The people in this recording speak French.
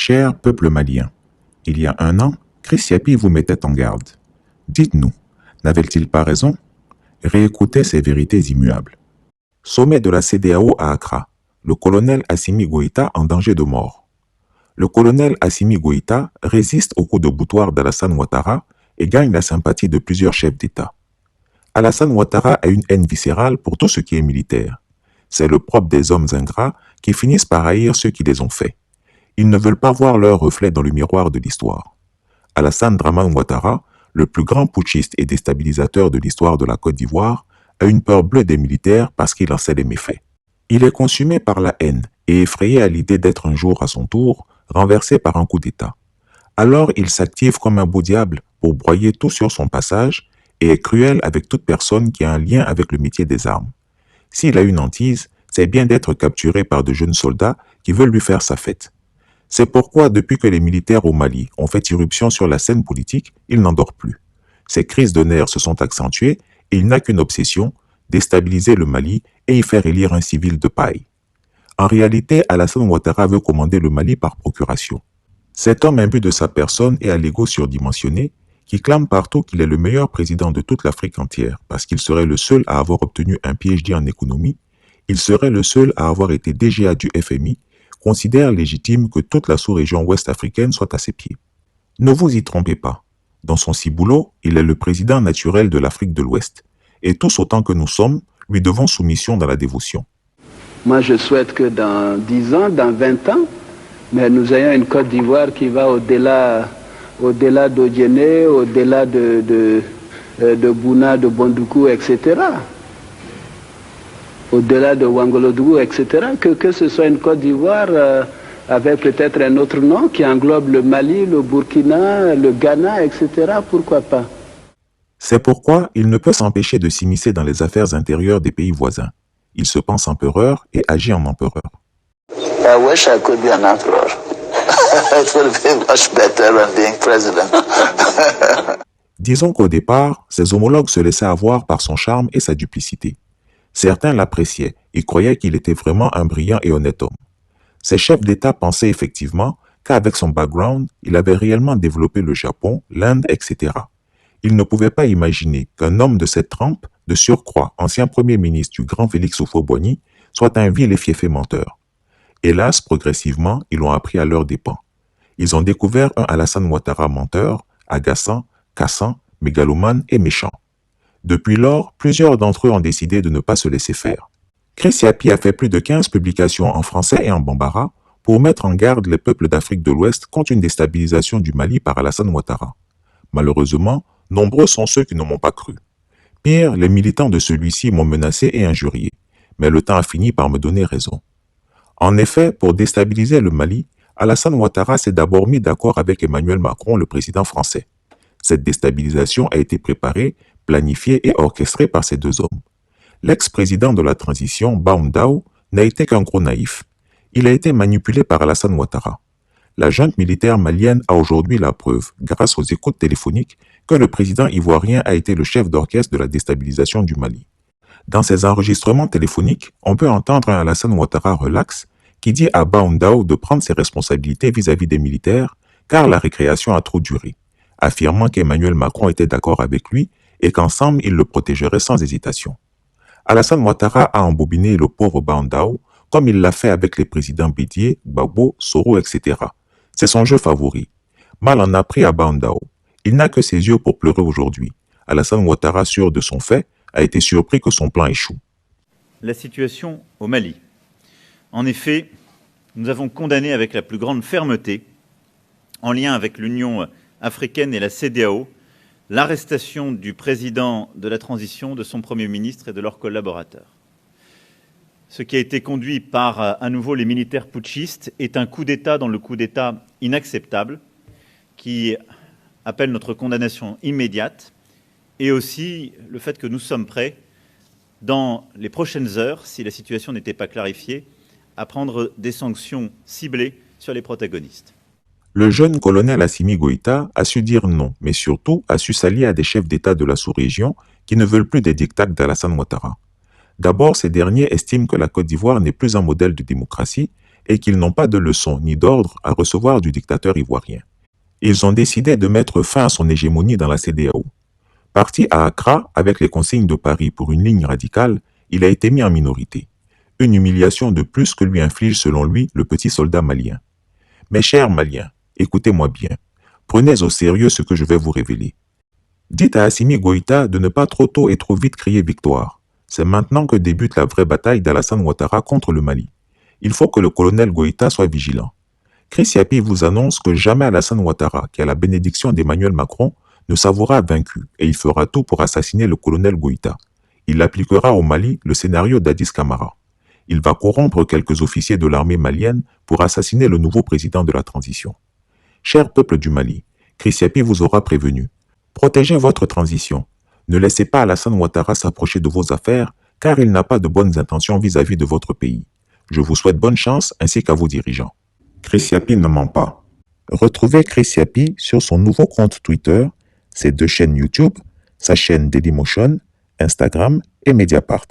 Cher peuple malien, il y a un an, Chris Yapi vous mettait en garde. Dites-nous, n'avait-il pas raison? Réécoutez ces vérités immuables. Sommet de la CEDEAO à Accra, le colonel Assimi Goïta en danger de mort. Le colonel Assimi Goïta résiste au coup de boutoir d'Alassane Ouattara et gagne la sympathie de plusieurs chefs d'État. Alassane Ouattara a une haine viscérale pour tout ce qui est militaire. C'est le propre des hommes ingrats qui finissent par haïr ceux qui les ont faits. Ils ne veulent pas voir leur reflet dans le miroir de l'histoire. Alassane Dramane Ouattara, le plus grand putschiste et déstabilisateur de l'histoire de la Côte d'Ivoire, a une peur bleue des militaires parce qu'il en sait les méfaits. Il est consumé par la haine et effrayé à l'idée d'être un jour à son tour renversé par un coup d'État. Alors il s'active comme un beau diable pour broyer tout sur son passage et est cruel avec toute personne qui a un lien avec le métier des armes. S'il a une hantise, c'est bien d'être capturé par de jeunes soldats qui veulent lui faire sa fête. C'est pourquoi depuis que les militaires au Mali ont fait irruption sur la scène politique, il n'en dort plus. Ses crises de nerfs se sont accentuées et il n'a qu'une obsession, déstabiliser le Mali et y faire élire un civil de paille. En réalité, Alassane Ouattara veut commander le Mali par procuration. Cet homme imbu de sa personne et à l'ego surdimensionné, qui clame partout qu'il est le meilleur président de toute l'Afrique entière parce qu'il serait le seul à avoir obtenu un PhD en économie, il serait le seul à avoir été DGA du FMI, considère légitime que toute la sous-région ouest-africaine soit à ses pieds. Ne vous y trompez pas. Dans son ciboulot, il est le président naturel de l'Afrique de l'Ouest. Et tous autant que nous sommes, lui devons soumission dans la dévotion. Moi, je souhaite que dans 10 ans, dans 20 ans, mais nous ayons une Côte d'Ivoire qui va au-delà d'Odiéné, au-delà de Bouna, de Bondoukou, etc. Au-delà de Ouangolodougou, etc. Que ce soit une Côte d'Ivoire avec peut-être un autre nom qui englobe le Mali, le Burkina, le Ghana, etc. Pourquoi pas? C'est pourquoi il ne peut s'empêcher de s'immiscer dans les affaires intérieures des pays voisins. Il se pense empereur et agit en empereur. I wish I could be an emperor. It would be much better than being president. Disons qu'au départ, ses homologues se laissaient avoir par son charme et sa duplicité. Certains l'appréciaient et croyaient qu'il était vraiment un brillant et honnête homme. Ses chefs d'État pensaient effectivement qu'avec son background, il avait réellement développé le Japon, l'Inde, etc. Ils ne pouvaient pas imaginer qu'un homme de cette trempe, de surcroît ancien premier ministre du grand Félix Houphouët-Boigny, soit un vil et fieffé menteur. Hélas, progressivement, ils l'ont appris à leurs dépens. Ils ont découvert un Alassane Ouattara menteur, agaçant, cassant, mégalomane et méchant. Depuis lors, plusieurs d'entre eux ont décidé de ne pas se laisser faire. Chris Yapi a fait plus de 15 publications en français et en bambara pour mettre en garde les peuples d'Afrique de l'Ouest contre une déstabilisation du Mali par Alassane Ouattara. Malheureusement, nombreux sont ceux qui ne m'ont pas cru. Pire, les militants de celui-ci m'ont menacé et injurié, mais le temps a fini par me donner raison. En effet, pour déstabiliser le Mali, Alassane Ouattara s'est d'abord mis d'accord avec Emmanuel Macron, le président français. Cette déstabilisation a été préparée, planifiée et orchestrée par ces deux hommes. L'ex-président de la transition, Ba Ndao, n'a été qu'un gros naïf. Il a été manipulé par Alassane Ouattara. La junte militaire malienne a aujourd'hui la preuve, grâce aux écoutes téléphoniques, que le président ivoirien a été le chef d'orchestre de la déstabilisation du Mali. Dans ces enregistrements téléphoniques, on peut entendre un Alassane Ouattara relax qui dit à Ba Ndao de prendre ses responsabilités vis-à-vis des militaires car la récréation a trop duré, affirmant qu'Emmanuel Macron était d'accord avec lui et qu'ensemble il le protégerait sans hésitation. Alassane Ouattara a embobiné le pauvre Ba Ndao comme il l'a fait avec les présidents Bédié, Gbagbo, Soro, etc. C'est son jeu favori. Mal en a pris à Ba Ndao. Il n'a que ses yeux pour pleurer aujourd'hui. Alassane Ouattara, sûr de son fait, a été surpris que son plan échoue. La situation au Mali. En effet, nous avons condamné avec la plus grande fermeté, en lien avec l'Union africaine et la CEDEAO, l'arrestation du président de la transition, de son Premier ministre et de leurs collaborateurs. Ce qui a été conduit par, à nouveau, les militaires putschistes est un coup d'État dans le coup d'État inacceptable qui appelle notre condamnation immédiate et aussi le fait que nous sommes prêts, dans les prochaines heures, si la situation n'était pas clarifiée, à prendre des sanctions ciblées sur les protagonistes. Le jeune colonel Assimi Goïta a su dire non, mais surtout a su s'allier à des chefs d'État de la sous-région qui ne veulent plus des diktats d'Alassane Ouattara. D'abord, ces derniers estiment que la Côte d'Ivoire n'est plus un modèle de démocratie et qu'ils n'ont pas de leçons ni d'ordre à recevoir du dictateur ivoirien. Ils ont décidé de mettre fin à son hégémonie dans la CEDEAO. Parti à Accra avec les consignes de Paris pour une ligne radicale, il a été mis en minorité. Une humiliation de plus que lui inflige selon lui le petit soldat malien. Mes chers Maliens, écoutez-moi bien. Prenez au sérieux ce que je vais vous révéler. Dites à Assimi Goïta de ne pas trop tôt et trop vite crier victoire. C'est maintenant que débute la vraie bataille d'Alassane Ouattara contre le Mali. Il faut que le colonel Goïta soit vigilant. Chris Yapi vous annonce que jamais Alassane Ouattara, qui a la bénédiction d'Emmanuel Macron, ne s'avouera vaincu et il fera tout pour assassiner le colonel Goïta. Il appliquera au Mali le scénario d'Addis Camara. Il va corrompre quelques officiers de l'armée malienne pour assassiner le nouveau président de la transition. Cher peuple du Mali, Chris Yapi vous aura prévenu. Protégez votre transition. Ne laissez pas Alassane Ouattara s'approcher de vos affaires car il n'a pas de bonnes intentions vis-à-vis de votre pays. Je vous souhaite bonne chance ainsi qu'à vos dirigeants. Chris Yapi ne ment pas. Retrouvez Chris Yapi sur son nouveau compte Twitter, ses 2 chaînes YouTube, sa chaîne Dailymotion, Instagram et Mediapart.